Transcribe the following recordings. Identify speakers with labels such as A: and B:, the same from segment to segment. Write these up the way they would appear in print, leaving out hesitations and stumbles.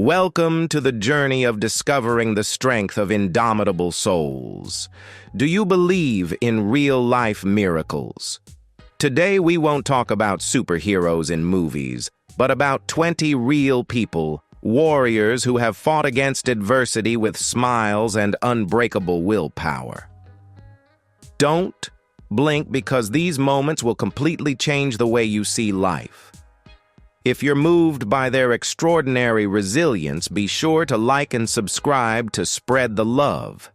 A: Welcome to the journey of discovering the strength of indomitable souls. Do you believe in real-life miracles? Today we won't talk about superheroes in movies, but about 20 real people, warriors who have fought against adversity with smiles and unbreakable willpower. Don't blink, because these moments will completely change the way you see life. If you're moved by their extraordinary resilience, be sure to like and subscribe to spread the love.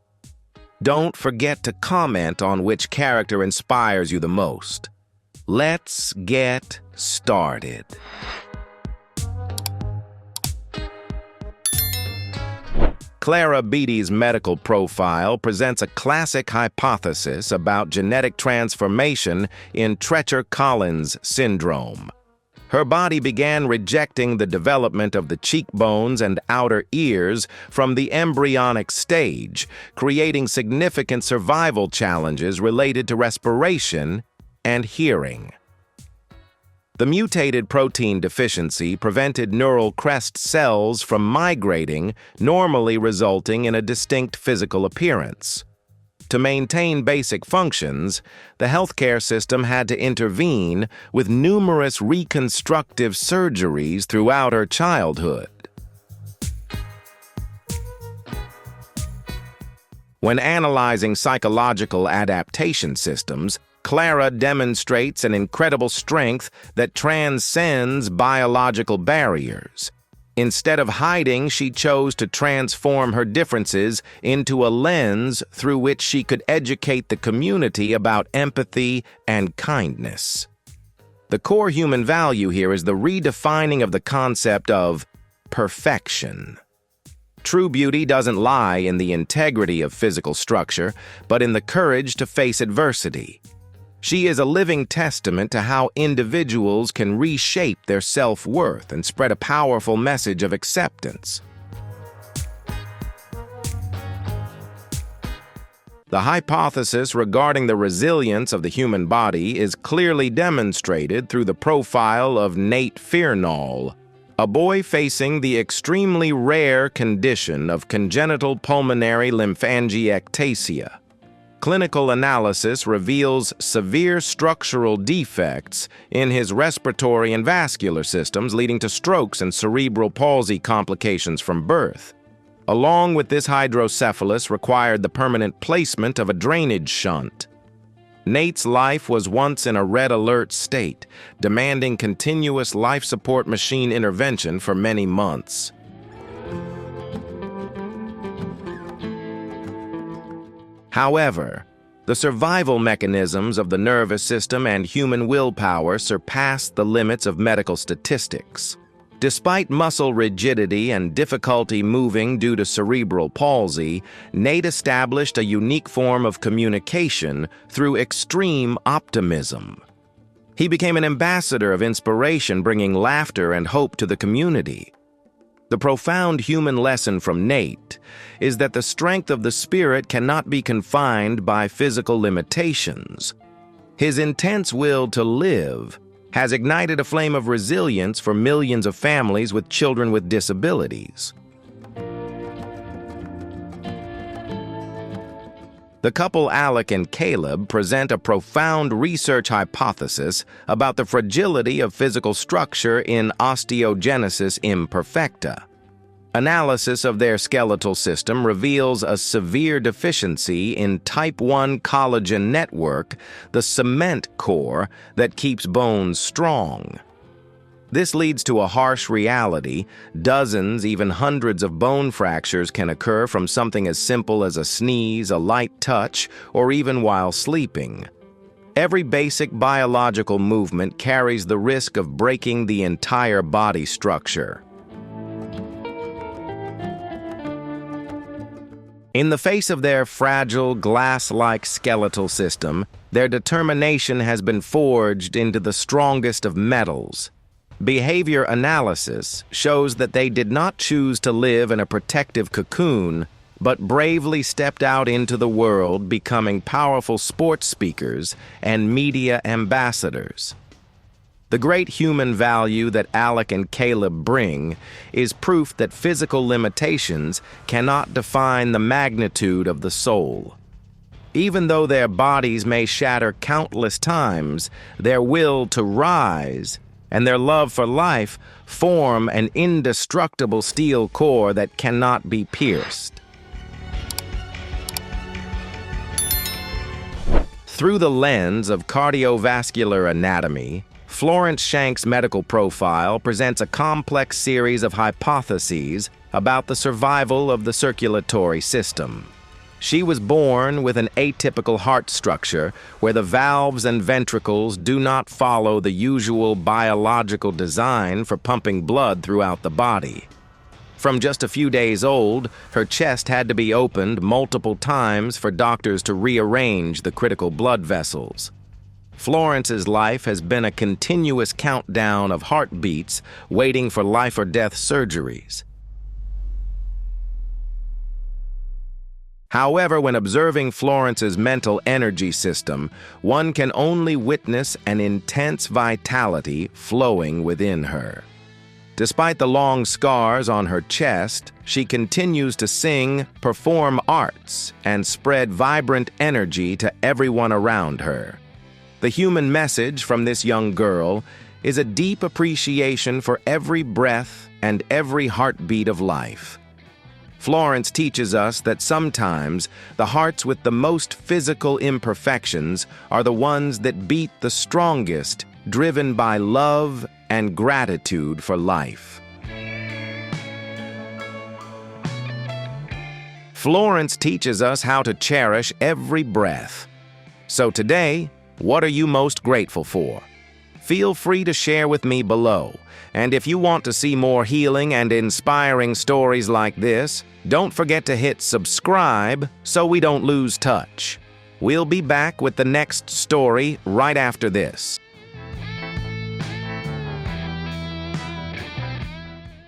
A: Don't forget to comment on which character inspires you the most. Let's get started. Clara Beatty's medical profile presents a classic hypothesis about genetic transformation in Treacher-Collins syndrome. Her body began rejecting the development of the cheekbones and outer ears from the embryonic stage, creating significant survival challenges related to respiration and hearing. The mutated protein deficiency prevented neural crest cells from migrating, normally resulting in a distinct physical appearance. To maintain basic functions, the healthcare system had to intervene with numerous reconstructive surgeries throughout her childhood. When analyzing psychological adaptation systems, Clara demonstrates an incredible strength that transcends biological barriers. Instead of hiding, she chose to transform her differences into a lens through which she could educate the community about empathy and kindness. The core human value here is the redefining of the concept of perfection. True beauty doesn't lie in the integrity of physical structure, but in the courage to face adversity. She is a living testament to how individuals can reshape their self-worth and spread a powerful message of acceptance. The hypothesis regarding the resilience of the human body is clearly demonstrated through the profile of Nate Fearnall, a boy facing the extremely rare condition of congenital pulmonary lymphangiectasia. Clinical analysis reveals severe structural defects in his respiratory and vascular systems, leading to strokes and cerebral palsy complications from birth. Along with this, hydrocephalus required the permanent placement of a drainage shunt. Nate's life was once in a red alert state, demanding continuous life support machine intervention for many months. However, the survival mechanisms of the nervous system and human willpower surpassed the limits of medical statistics. Despite muscle rigidity and difficulty moving due to cerebral palsy, Nate established a unique form of communication through extreme optimism. He became an ambassador of inspiration, bringing laughter and hope to the community. The profound human lesson from Nate is that the strength of the spirit cannot be confined by physical limitations. His intense will to live has ignited a flame of resilience for millions of families with children with disabilities. The couple Alec and Caleb present a profound research hypothesis about the fragility of physical structure in osteogenesis imperfecta. Analysis of their skeletal system reveals a severe deficiency in type 1 collagen network, the cement core that keeps bones strong. This leads to a harsh reality. Dozens, even hundreds of bone fractures can occur from something as simple as a sneeze, a light touch, or even while sleeping. Every basic biological movement carries the risk of breaking the entire body structure. In the face of their fragile, glass-like skeletal system, their determination has been forged into the strongest of metals. Behavior analysis shows that they did not choose to live in a protective cocoon, but bravely stepped out into the world, becoming powerful sports speakers and media ambassadors. The great human value that Alec and Caleb bring is proof that physical limitations cannot define the magnitude of the soul. Even though their bodies may shatter countless times, their will to rise and their love for life form an indestructible steel core that cannot be pierced. Through the lens of cardiovascular anatomy, Florence Shank's medical profile presents a complex series of hypotheses about the survival of the circulatory system. She was born with an atypical heart structure where the valves and ventricles do not follow the usual biological design for pumping blood throughout the body. From just a few days old, her chest had to be opened multiple times for doctors to rearrange the critical blood vessels. Florence's life has been a continuous countdown of heartbeats waiting for life-or-death surgeries. However, when observing Florence's mental energy system, one can only witness an intense vitality flowing within her. Despite the long scars on her chest, she continues to sing, perform arts, and spread vibrant energy to everyone around her. The human message from this young girl is a deep appreciation for every breath and every heartbeat of life. Florence teaches us that sometimes the hearts with the most physical imperfections are the ones that beat the strongest, driven by love and gratitude for life. Florence teaches us how to cherish every breath. So today, what are you most grateful for? Feel free to share with me below. And if you want to see more healing and inspiring stories like this, don't forget to hit subscribe so we don't lose touch. We'll be back with the next story right after this.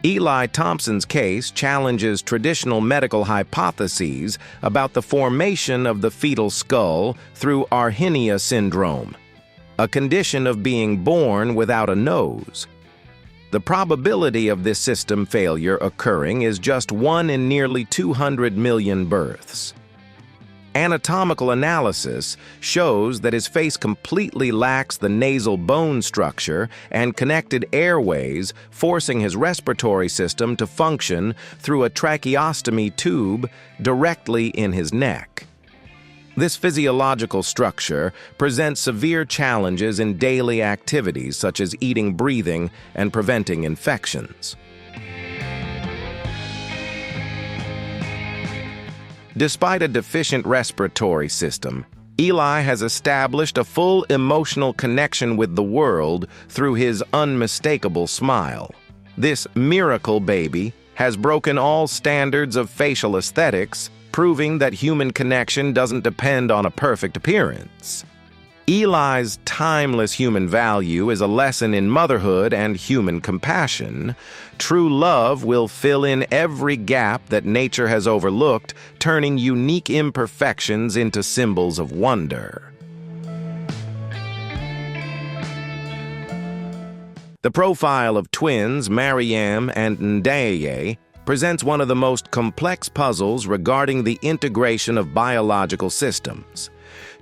A: Eli Thompson's case challenges traditional medical hypotheses about the formation of the fetal skull through Arrhynia syndrome, a condition of being born without a nose. The probability of this system failure occurring is just 1 in nearly 200 million births. Anatomical analysis shows that his face completely lacks the nasal bone structure and connected airways, forcing his respiratory system to function through a tracheostomy tube directly in his neck. This physiological structure presents severe challenges in daily activities such as eating, breathing, and preventing infections. Despite a deficient respiratory system, Eli has established a full emotional connection with the world through his unmistakable smile. This miracle baby has broken all standards of facial aesthetics, proving that human connection doesn't depend on a perfect appearance. Eli's timeless human value is a lesson in motherhood and human compassion. True love will fill in every gap that nature has overlooked, turning unique imperfections into symbols of wonder. The profile of twins Mariam and Ndaye presents one of the most complex puzzles regarding the integration of biological systems.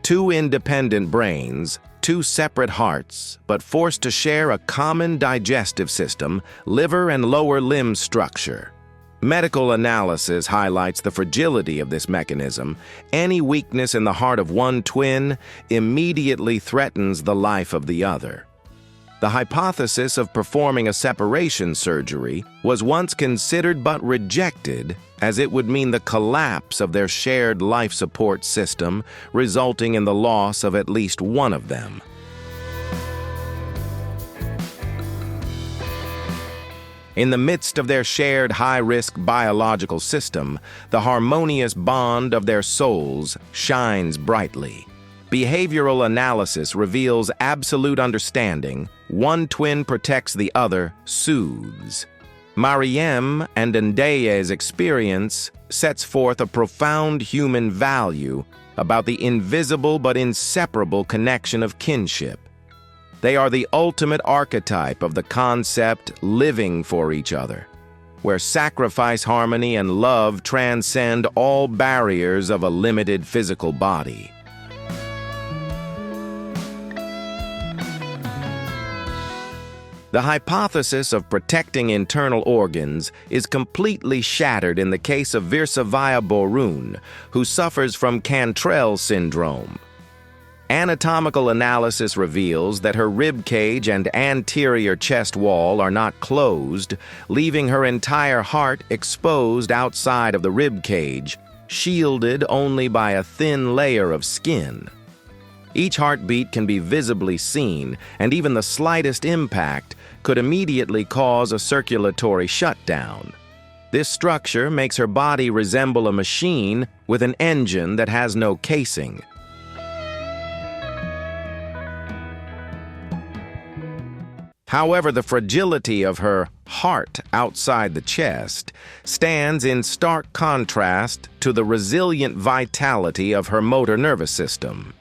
A: Two independent brains, two separate hearts, but forced to share a common digestive system, liver and lower limb structure. Medical analysis highlights the fragility of this mechanism. Any weakness in the heart of one twin immediately threatens the life of the other. The hypothesis of performing a separation surgery was once considered but rejected, as it would mean the collapse of their shared life support system, resulting in the loss of at least one of them. In the midst of their shared high-risk biological system, the harmonious bond of their souls shines brightly. Behavioral analysis reveals absolute understanding. One twin protects the other, soothes. Mariam and Ndaye's experience sets forth a profound human value about the invisible but inseparable connection of kinship. They are the ultimate archetype of the concept living for each other, where sacrifice, harmony, and love transcend all barriers of a limited physical body. The hypothesis of protecting internal organs is completely shattered in the case of Virsavia Borun, who suffers from Cantrell syndrome. Anatomical analysis reveals that her rib cage and anterior chest wall are not closed, leaving her entire heart exposed outside of the rib cage, shielded only by a thin layer of skin. Each heartbeat can be visibly seen, and even the slightest impact could immediately cause a circulatory shutdown. This structure makes her body resemble a machine with an engine that has no casing. However, the fragility of her heart outside the chest stands in stark contrast to the resilient vitality of her motor nervous system.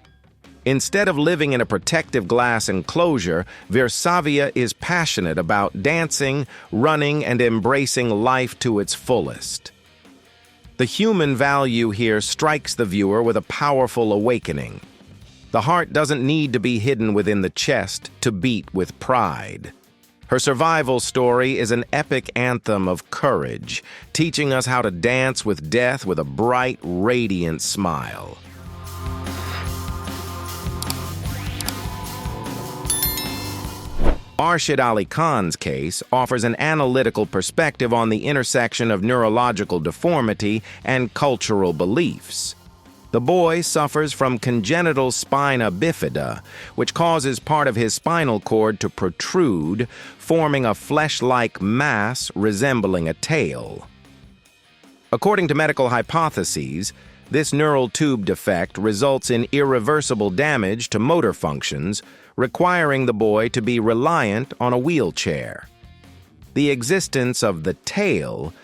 A: Instead of living in a protective glass enclosure, Virsavia is passionate about dancing, running, and embracing life to its fullest. The human value here strikes the viewer with a powerful awakening. The heart doesn't need to be hidden within the chest to beat with pride. Her survival story is an epic anthem of courage, teaching us how to dance with death with a bright, radiant smile. Arshid Ali Khan's case offers an analytical perspective on the intersection of neurological deformity and cultural beliefs. The boy suffers from congenital spina bifida, which causes part of his spinal cord to protrude, forming a flesh-like mass resembling a tail. According to medical hypotheses, this neural tube defect results in irreversible damage to motor functions, requiring the boy to be reliant on a wheelchair. The existence of the tail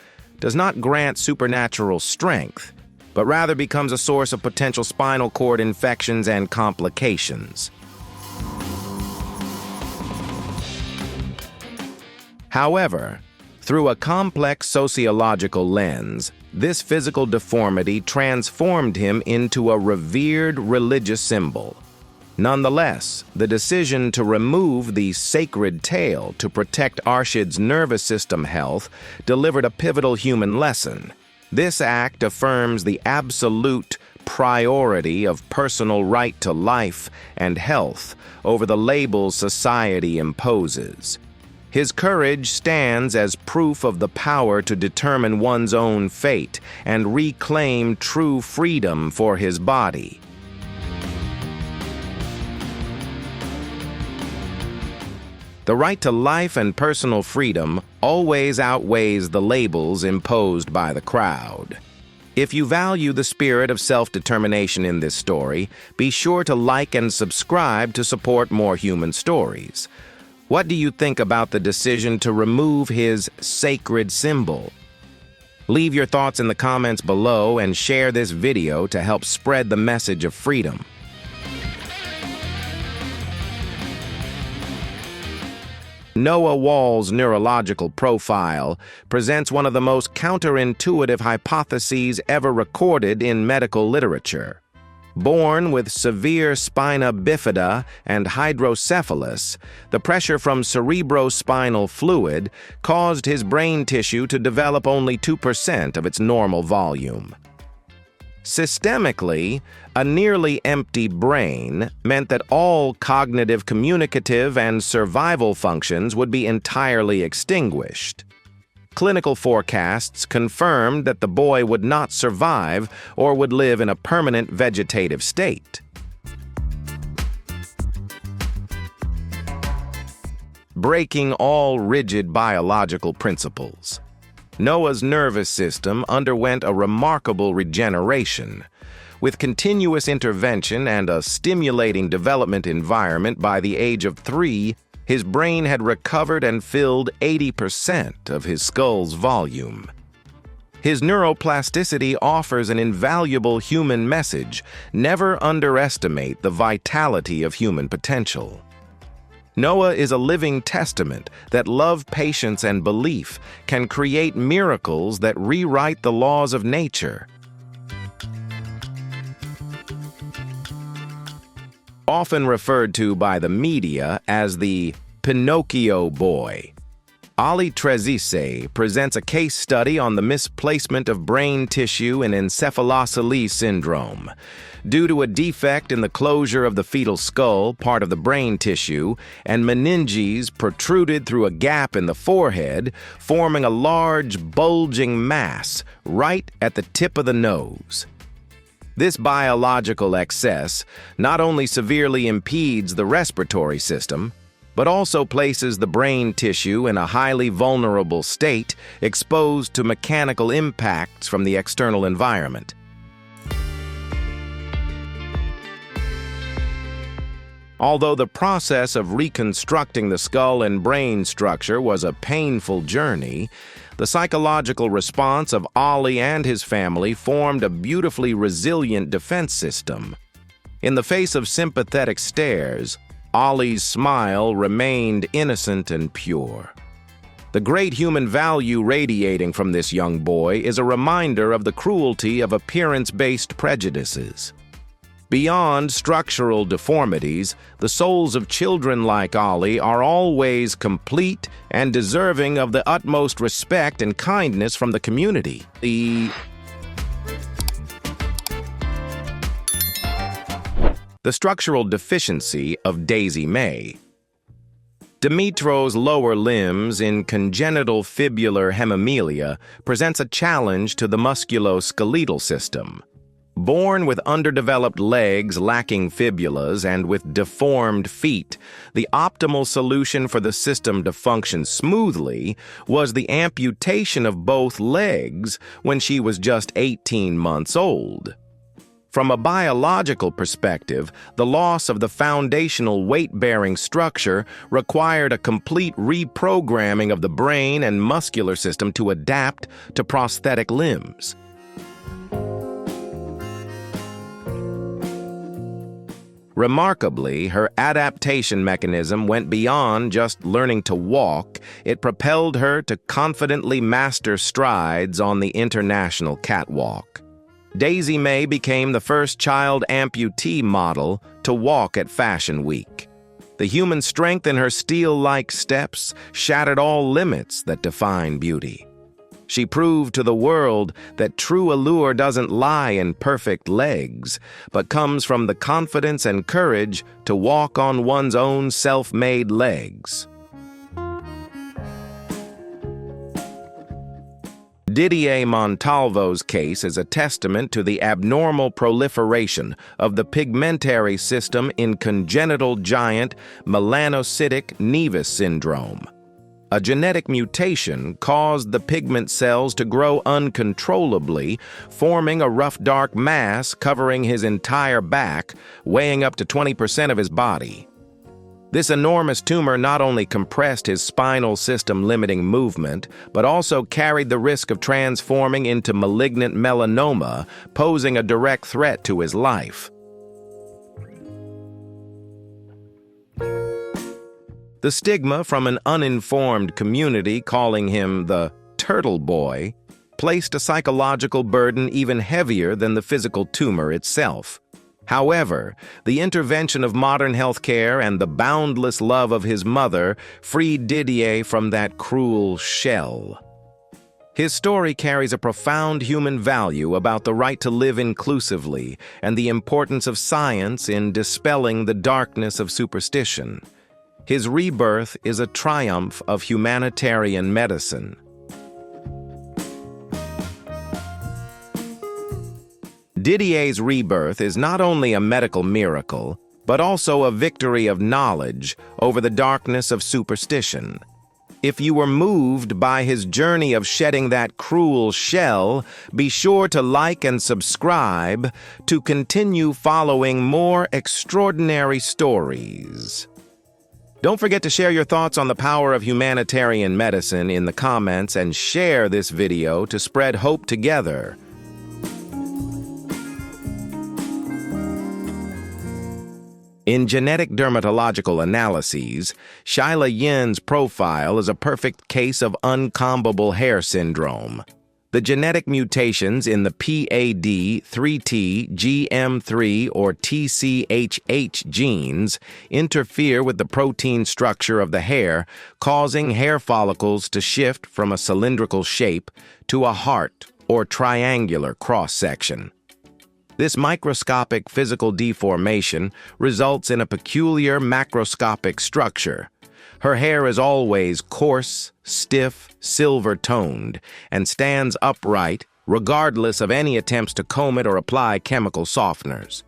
A: does not grant supernatural strength, but rather becomes a source of potential spinal cord infections and complications. However, through a complex sociological lens, this physical deformity transformed him into a revered religious symbol. Nonetheless, the decision to remove the sacred tail to protect Arshid's nervous system health delivered a pivotal human lesson. This act affirms the absolute priority of personal right to life and health over the labels society imposes. His courage stands as proof of the power to determine one's own fate and reclaim true freedom for his body. The right to life and personal freedom always outweighs the labels imposed by the crowd. If you value the spirit of self-determination in this story, be sure to like and subscribe to support more human stories. What do you think about the decision to remove his sacred symbol? Leave your thoughts in the comments below and share this video to help spread the message of freedom. Noah Wall's neurological profile presents one of the most counterintuitive hypotheses ever recorded in medical literature. Born with severe spina bifida and hydrocephalus, the pressure from cerebrospinal fluid caused his brain tissue to develop only 2% of its normal volume. Systemically, a nearly empty brain meant that all cognitive, communicative, and survival functions would be entirely extinguished. Clinical forecasts confirmed that the boy would not survive or would live in a permanent vegetative state. Breaking all rigid biological principles, Noah's nervous system underwent a remarkable regeneration. With continuous intervention and a stimulating development environment, by the age of 3, his brain had recovered and filled 80% of his skull's volume. His neuroplasticity offers an invaluable human message: never underestimate the vitality of human potential. Noah is a living testament that love, patience, and belief can create miracles that rewrite the laws of nature. Often referred to by the media as the Pinocchio boy, Ali Trezise presents a case study on the misplacement of brain tissue in encephalocele syndrome. Due to a defect in the closure of the fetal skull, part of the brain tissue, and meninges protruded through a gap in the forehead, forming a large, bulging mass right at the tip of the nose. This biological excess not only severely impedes the respiratory system, but also places the brain tissue in a highly vulnerable state, exposed to mechanical impacts from the external environment. Although the process of reconstructing the skull and brain structure was a painful journey, the psychological response of Ali and his family formed a beautifully resilient defense system. In the face of sympathetic stares, Ali's smile remained innocent and pure. The great human value radiating from this young boy is a reminder of the cruelty of appearance-based prejudices. Beyond structural deformities, the souls of children like Ali are always complete and deserving of the utmost respect and kindness from the community. The structural deficiency of Daisy May. Dimitro's lower limbs in congenital fibular hemimelia presents a challenge to the musculoskeletal system. Born with underdeveloped legs lacking fibulas and with deformed feet, the optimal solution for the system to function smoothly was the amputation of both legs when she was just 18 months old. From a biological perspective, the loss of the foundational weight-bearing structure required a complete reprogramming of the brain and muscular system to adapt to prosthetic limbs. Remarkably, her adaptation mechanism went beyond just learning to walk. It propelled her to confidently master strides on the international catwalk. Daisy May became the first child amputee model to walk at Fashion Week. The human strength in her steel-like steps shattered all limits that define beauty. She proved to the world that true allure doesn't lie in perfect legs, but comes from the confidence and courage to walk on one's own self-made legs. Didier Montalvo's case is a testament to the abnormal proliferation of the pigmentary system in congenital giant melanocytic nevus syndrome. A genetic mutation caused the pigment cells to grow uncontrollably, forming a rough dark mass covering his entire back, weighing up to 20% of his body. This enormous tumor not only compressed his spinal system, limiting movement, but also carried the risk of transforming into malignant melanoma, posing a direct threat to his life. The stigma from an uninformed community calling him the turtle boy placed a psychological burden even heavier than the physical tumor itself. However, the intervention of modern healthcare and the boundless love of his mother freed Didier from that cruel shell. His story carries a profound human value about the right to live inclusively and the importance of science in dispelling the darkness of superstition. His rebirth is a triumph of humanitarian medicine. Didier's rebirth is not only a medical miracle, but also a victory of knowledge over the darkness of superstition. If you were moved by his journey of shedding that cruel shell, be sure to like and subscribe to continue following more extraordinary stories. Don't forget to share your thoughts on the power of humanitarian medicine in the comments and share this video to spread hope together. In genetic dermatological analyses, Shyla Yin's profile is a perfect case of uncombable hair syndrome. The genetic mutations in the PAD3T, GM3, or TCHH genes interfere with the protein structure of the hair, causing hair follicles to shift from a cylindrical shape to a heart or triangular cross-section. This microscopic physical deformation results in a peculiar macroscopic structure. Her hair is always coarse, stiff, silver-toned, and stands upright, regardless of any attempts to comb it or apply chemical softeners.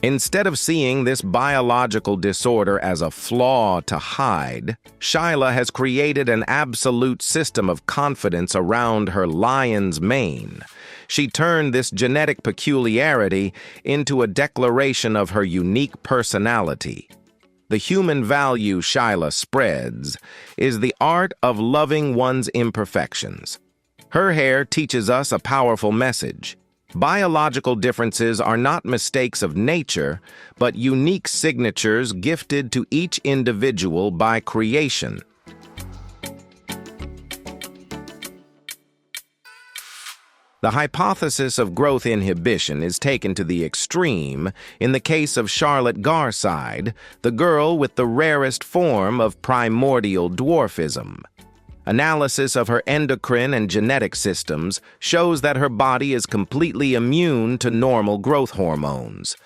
A: Instead of seeing this biological disorder as a flaw to hide, Shyla has created an absolute system of confidence around her lion's mane. She turned this genetic peculiarity into a declaration of her unique personality. The human value Shyla spreads is the art of loving one's imperfections. Her hair teaches us a powerful message. Biological differences are not mistakes of nature, but unique signatures gifted to each individual by creation. The hypothesis of growth inhibition is taken to the extreme in the case of Charlotte Garside, the girl with the rarest form of primordial dwarfism. Analysis of her endocrine and genetic systems shows that her body is completely immune to normal growth hormones.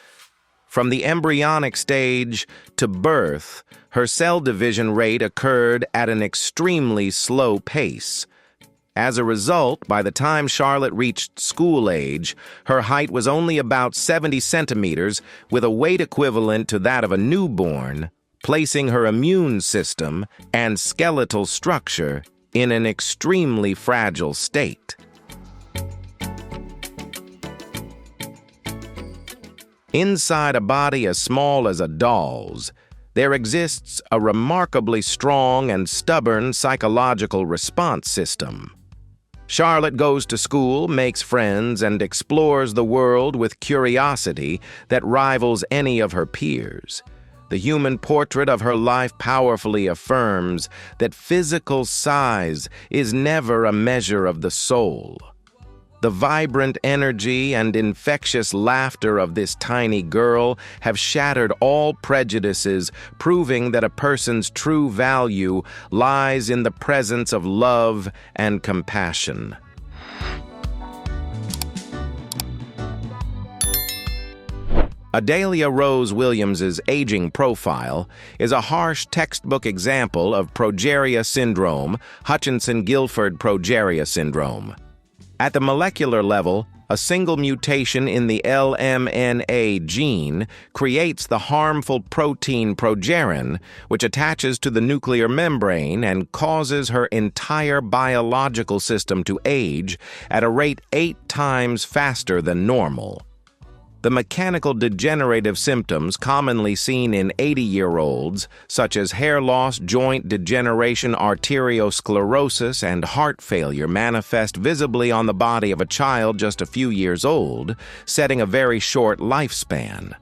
A: From the embryonic stage to birth, her cell division rate occurred at an extremely slow pace. As a result, by the time Charlotte reached school age, her height was only about 70 centimeters, with a weight equivalent to that of a newborn, placing her immune system and skeletal structure in an extremely fragile state. Inside a body as small as a doll's, there exists a remarkably strong and stubborn psychological response system. Charlotte goes to school, makes friends, and explores the world with curiosity that rivals any of her peers. The human portrait of her life powerfully affirms that physical size is never a measure of the soul. The vibrant energy and infectious laughter of this tiny girl have shattered all prejudices, proving that a person's true value lies in the presence of love and compassion. Adalia Rose Williams's aging profile is a harsh textbook example of progeria syndrome, Hutchinson-Gilford progeria syndrome. At the molecular level, a single mutation in the LMNA gene creates the harmful protein progerin, which attaches to the nuclear membrane and causes her entire biological system to age at a rate 8 times faster than normal. The mechanical degenerative symptoms commonly seen in 80-year-olds, such as hair loss, joint degeneration, arteriosclerosis, and heart failure, manifest visibly on the body of a child just a few years old, setting a very short lifespan.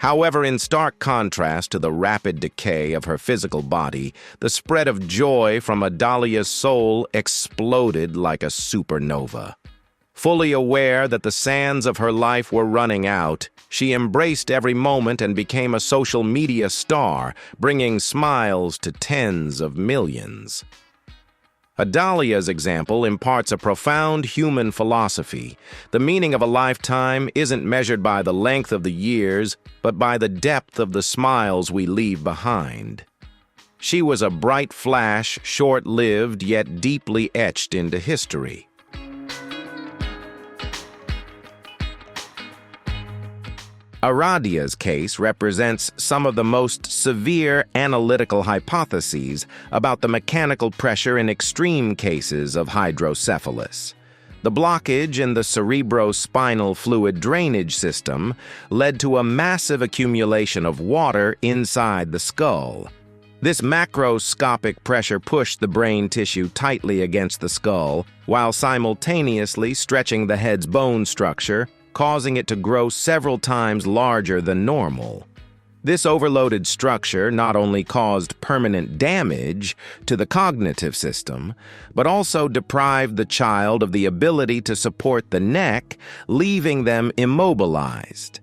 A: However, in stark contrast to the rapid decay of her physical body, the spread of joy from Adalia's soul exploded like a supernova. Fully aware that the sands of her life were running out, she embraced every moment and became a social media star, bringing smiles to tens of millions. Adalia's example imparts a profound human philosophy. The meaning of a lifetime isn't measured by the length of the years, but by the depth of the smiles we leave behind. She was a bright flash, short-lived, yet deeply etched into history. Aradia's case represents some of the most severe analytical hypotheses about the mechanical pressure in extreme cases of hydrocephalus. The blockage in the cerebrospinal fluid drainage system led to a massive accumulation of water inside the skull. This macroscopic pressure pushed the brain tissue tightly against the skull, while simultaneously stretching the head's bone structure, causing it to grow several times larger than normal. This overloaded structure not only caused permanent damage to the cognitive system, but also deprived the child of the ability to support the neck, leaving them immobilized.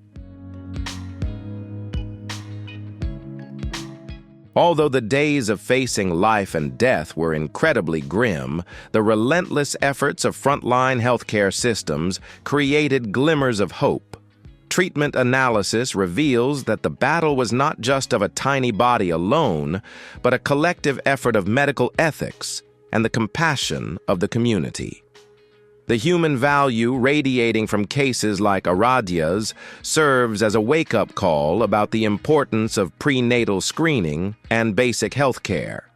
A: Although the days of facing life and death were incredibly grim, the relentless efforts of frontline healthcare systems created glimmers of hope. Treatment analysis reveals that the battle was not just of a tiny body alone, but a collective effort of medical ethics and the compassion of the community. The human value radiating from cases like Aradhya's serves as a wake-up call about the importance of prenatal screening and basic health care.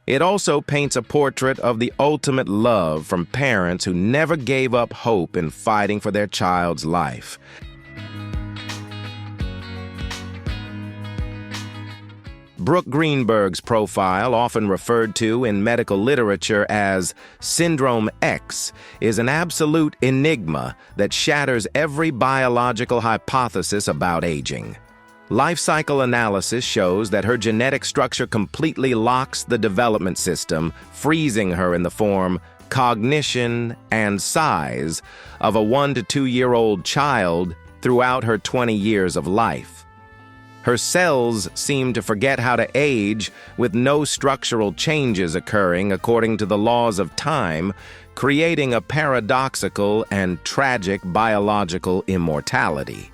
A: It also paints a portrait of the ultimate love from parents who never gave up hope in fighting for their child's life. Brooke Greenberg's profile, often referred to in medical literature as Syndrome X, is an absolute enigma that shatters every biological hypothesis about aging. Life cycle analysis shows that her genetic structure completely locks the development system, freezing her in the form, cognition, and size of a 1 to 2 year old child throughout her 20 years of life. Her cells seem to forget how to age, with no structural changes occurring according to the laws of time, creating a paradoxical and tragic biological immortality.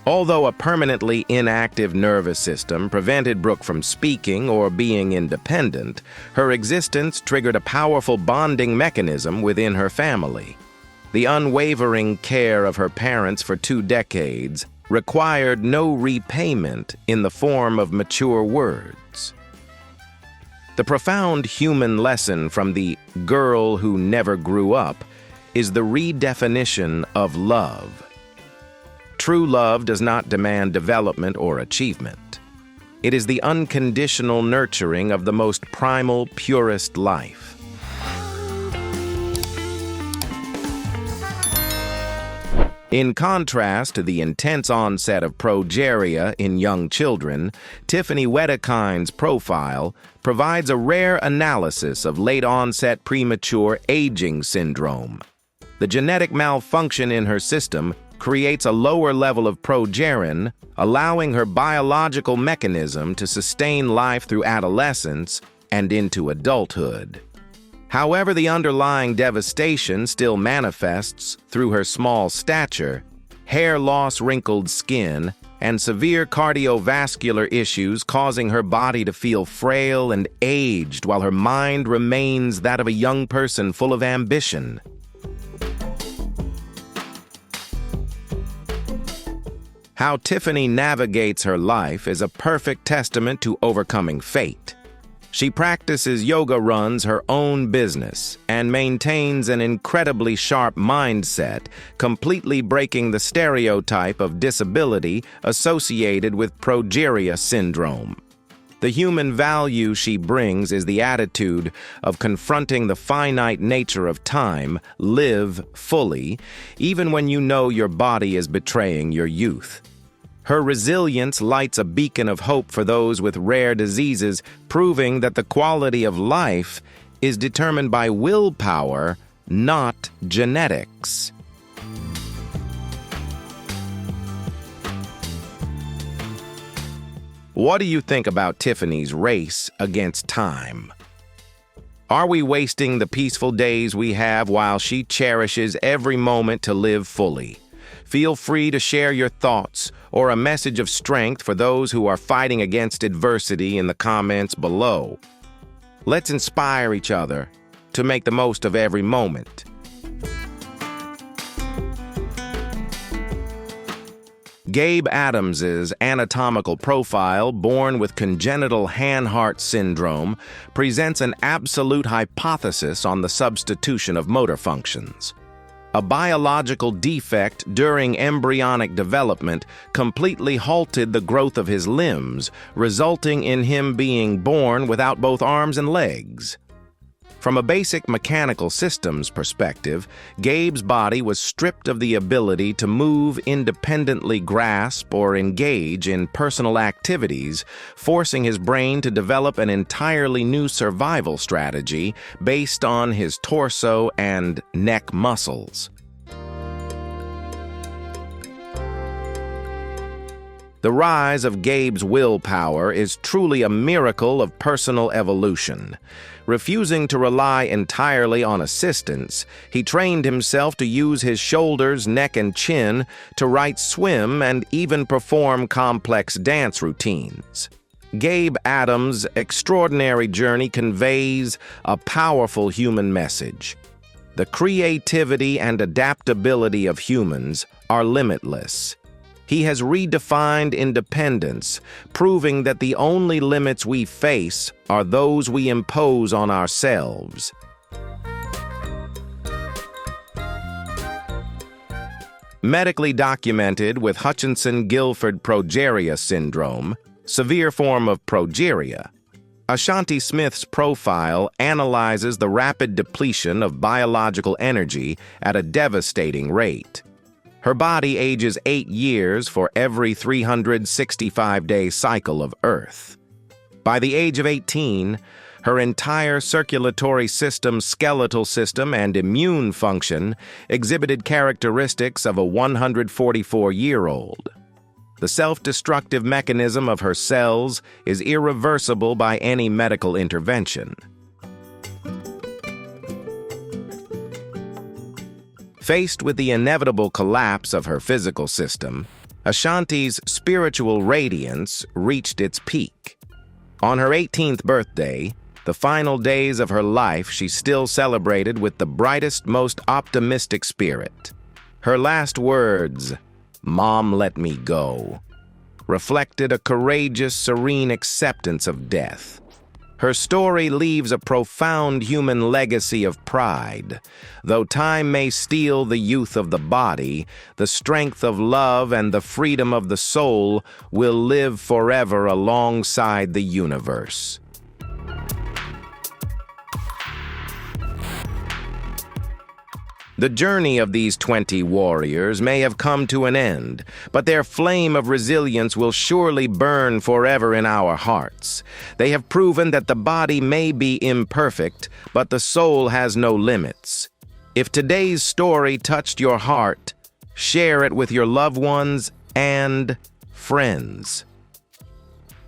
A: Although a permanently inactive nervous system prevented Brooke from speaking or being independent, her existence triggered a powerful bonding mechanism within her family. The unwavering care of her parents for 2 decades required no repayment in the form of mature words. The profound human lesson from the girl who never grew up is the redefinition of love. True love does not demand development or achievement. It is the unconditional nurturing of the most primal, purest life. In contrast to the intense onset of progeria in young children, Tiffany Wedekind's profile provides a rare analysis of late-onset premature aging syndrome. The genetic malfunction in her system creates a lower level of progerin, allowing her biological mechanism to sustain life through adolescence and into adulthood. However, the underlying devastation still manifests through her small stature, hair loss, wrinkled skin, and severe cardiovascular issues, causing her body to feel frail and aged while her mind remains that of a young person full of ambition. How Tiffany navigates her life is a perfect testament to overcoming fate. She practices yoga, runs her own business, and maintains an incredibly sharp mindset, completely breaking the stereotype of disability associated with progeria syndrome. The human value she brings is the attitude of confronting the finite nature of time, live fully, even when you know your body is betraying your youth. Her resilience lights a beacon of hope for those with rare diseases, proving that the quality of life is determined by willpower, not genetics. What do you think about Tiffany's race against time? Are we wasting the peaceful days we have while she cherishes every moment to live fully? Feel free to share your thoughts or a message of strength for those who are fighting against adversity in the comments below. Let's inspire each other to make the most of every moment. Gabe Adams's anatomical profile, born with congenital Hanhart syndrome, presents an absolute hypothesis on the substitution of motor functions. A biological defect during embryonic development completely halted the growth of his limbs, resulting in him being born without both arms and legs. From a basic mechanical systems perspective, Gabe's body was stripped of the ability to move, independently grasp, or engage in personal activities, forcing his brain to develop an entirely new survival strategy based on his torso and neck muscles. The rise of Gabe's willpower is truly a miracle of personal evolution. Refusing to rely entirely on assistance, he trained himself to use his shoulders, neck, and chin to right swim and even perform complex dance routines. Gabe Adams' extraordinary journey conveys a powerful human message. The creativity and adaptability of humans are limitless. He has redefined independence, proving that the only limits we face are those we impose on ourselves. Medically documented with Hutchinson-Gilford progeria syndrome, severe form of progeria, Ashanti Smith's profile analyzes the rapid depletion of biological energy at a devastating rate. Her body ages 8 years for every 365-day cycle of Earth. By the age of 18, her entire circulatory system, skeletal system, and immune function exhibited characteristics of a 144-year-old. The self-destructive mechanism of her cells is irreversible by any medical intervention. Faced with the inevitable collapse of her physical system, Ashanti's spiritual radiance reached its peak. On her 18th birthday, the final days of her life, she still celebrated with the brightest, most optimistic spirit. Her last words, "Mom, let me go," reflected a courageous, serene acceptance of death. Her story leaves a profound human legacy of pride. Though time may steal the youth of the body, the strength of love and the freedom of the soul will live forever alongside the universe. The journey of these 20 warriors may have come to an end, but their flame of resilience will surely burn forever in our hearts. They have proven that the body may be imperfect, but the soul has no limits. If today's story touched your heart, share it with your loved ones and friends.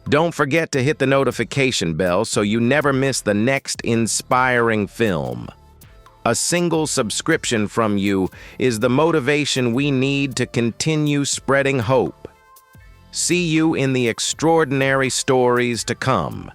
A: Don't forget to hit the notification bell so you never miss the next inspiring film. A single subscription from you is the motivation we need to continue spreading hope. See you in the extraordinary stories to come.